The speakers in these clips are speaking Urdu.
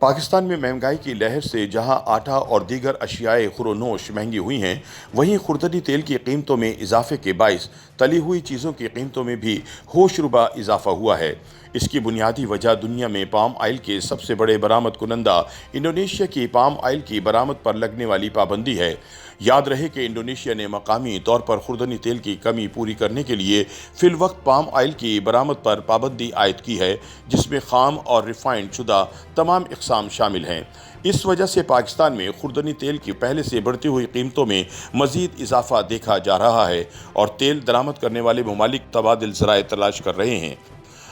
پاکستان میں مہنگائی کی لہر سے جہاں آٹا اور دیگر اشیائے خوردونوش مہنگی ہوئی ہیں، وہیں خوردنی تیل کی قیمتوں میں اضافے کے باعث تلی ہوئی چیزوں کی قیمتوں میں بھی ہوش ربا اضافہ ہوا ہے۔ اس کی بنیادی وجہ دنیا میں پام آئل کے سب سے بڑے برآمد کنندہ انڈونیشیا کی پام آئل کی برآمد پر لگنے والی پابندی ہے۔ یاد رہے کہ انڈونیشیا نے مقامی طور پر خوردنی تیل کی کمی پوری کرنے کے لیے فی الوقت پام آئل کی برآمد پر پابندی عائد کی ہے، جس میں خام اور ریفائنڈ شدہ تمام اقسام شامل ہیں۔ اس وجہ سے پاکستان میں خوردنی تیل کی پہلے سے بڑھتی ہوئی قیمتوں میں مزید اضافہ دیکھا جا رہا ہے اور تیل درآمد کرنے والے ممالک تبادل ذرائع تلاش کر رہے ہیں۔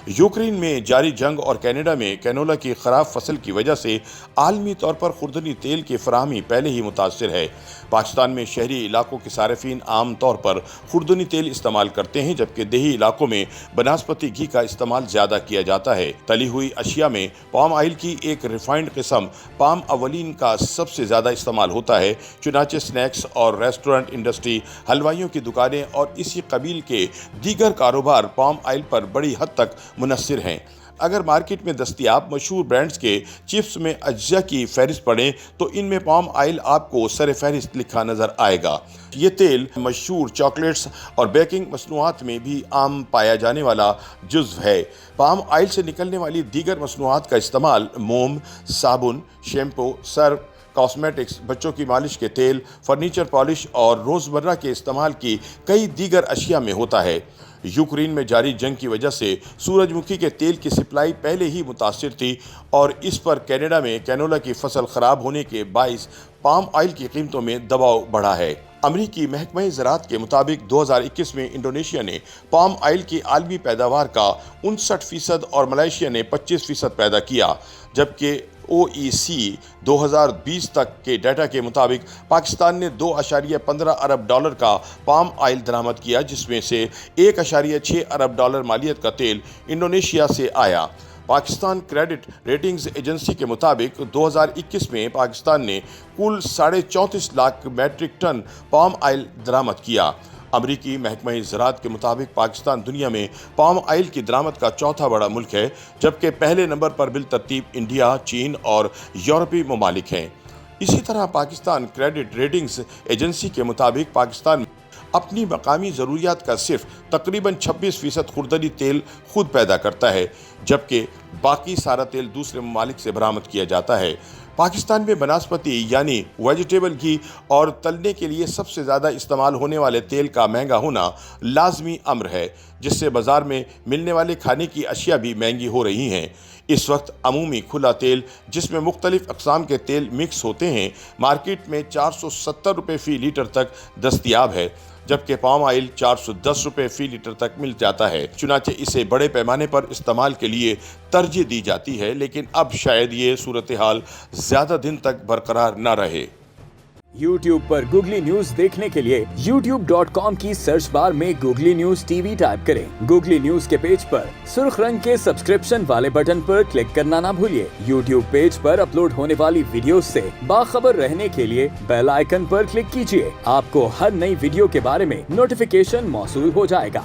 یوکرین میں جاری جنگ اور کینیڈا میں کینولا کی خراب فصل کی وجہ سے عالمی طور پر خوردنی تیل کی فراہمی پہلے ہی متاثر ہے۔ پاکستان میں شہری علاقوں کے صارفین عام طور پر خوردنی تیل استعمال کرتے ہیں، جبکہ دیہی علاقوں میں بناسپتی گھی کا استعمال زیادہ کیا جاتا ہے۔ تلی ہوئی اشیاء میں پام آئل کی ایک ریفائنڈ قسم پام اولین کا سب سے زیادہ استعمال ہوتا ہے، چنانچہ سنیکس اور ریسٹورنٹ انڈسٹری، حلوائیوں کی دکانیں اور اسی قبیل کے دیگر کاروبار پام آئل پر بڑی حد تک منحصر ہیں۔ اگر مارکیٹ میں دستیاب مشہور برانڈز کے چپس میں اجزاء کی فہرست پڑھیں تو ان میں پام آئل آپ کو سر فہرست لکھا نظر آئے گا۔ یہ تیل مشہور چاکلیٹس اور بیکنگ مصنوعات میں بھی عام پایا جانے والا جزو ہے۔ پام آئل سے نکلنے والی دیگر مصنوعات کا استعمال موم، صابن، شیمپو، سرف، کاسمیٹکس، بچوں کی مالش کے تیل، فرنیچر پالش اور روزمرہ کے استعمال کی کئی دیگر اشیاء میں ہوتا ہے۔ یوکرین میں جاری جنگ کی وجہ سے سورج مکھی کے تیل کی سپلائی پہلے ہی متاثر تھی اور اس پر کینیڈا میں کینولا کی فصل خراب ہونے کے باعث پام آئل کی قیمتوں میں دباؤ بڑھا ہے۔ امریکی محکمہ زراعت کے مطابق 2021 میں انڈونیشیا نے پام آئل کی عالمی پیداوار کا 59% اور ملائیشیا نے 25% پیدا کیا، جبکہ OEC 2020 تک کے ڈیٹا کے مطابق پاکستان نے $2.15 ارب کا پام آئل درآمد کیا، جس میں سے $1.6 ارب مالیت کا تیل انڈونیشیا سے آیا۔ پاکستان کریڈٹ ریٹنگز ایجنسی کے مطابق 2021 میں پاکستان نے کل 34.5 lakh metric ton palm oil درآمد کیا۔ امریکی محکمہ زراعت کے مطابق پاکستان دنیا میں پام آئل کی درآمد کا چوتھا بڑا ملک ہے، جبکہ پہلے نمبر پر بالترتیب انڈیا، چین اور یورپی ممالک ہیں۔ اسی طرح پاکستان کریڈٹ ریٹنگز ایجنسی کے مطابق پاکستان اپنی مقامی ضروریات کا صرف تقریباً 26% خوردنی تیل خود پیدا کرتا ہے، جبکہ باقی سارا تیل دوسرے ممالک سے برآمد کیا جاتا ہے۔ پاکستان میں بناسپتی یعنی ویجیٹیبل گھی اور تلنے کے لیے سب سے زیادہ استعمال ہونے والے تیل کا مہنگا ہونا لازمی امر ہے، جس سے بازار میں ملنے والے کھانے کی اشیاء بھی مہنگی ہو رہی ہیں۔ اس وقت عمومی کھلا تیل، جس میں مختلف اقسام کے تیل مکس ہوتے ہیں، مارکیٹ میں $470 فی لیٹر تک دستیاب ہے، جبکہ پام آئل $410 فی لیٹر تک مل جاتا ہے۔ چنانچہ اسے بڑے پیمانے پر استعمال کے لیے ترجیح دی جاتی ہے، لیکن اب شاید یہ صورتحال زیادہ دن تک برقرار نہ رہے۔ YouTube پر گوگلی نیوز دیکھنے کے لیے youtube.com کی سرچ بار میں googly news T V type کریں۔ گوگلی نیوز کے پیج پر سرخ رنگ کے سبسکرپشن والے بٹن پر کلک کرنا نہ بھولیے۔ YouTube پیج پر اپلوڈ ہونے والی ویڈیوز سے باخبر رہنے کے لیے بیل آئیکن پر کلک کیجیے۔ آپ کو ہر نئی ویڈیو کے بارے میں نوٹیفیکیشن موصول ہو جائے گا۔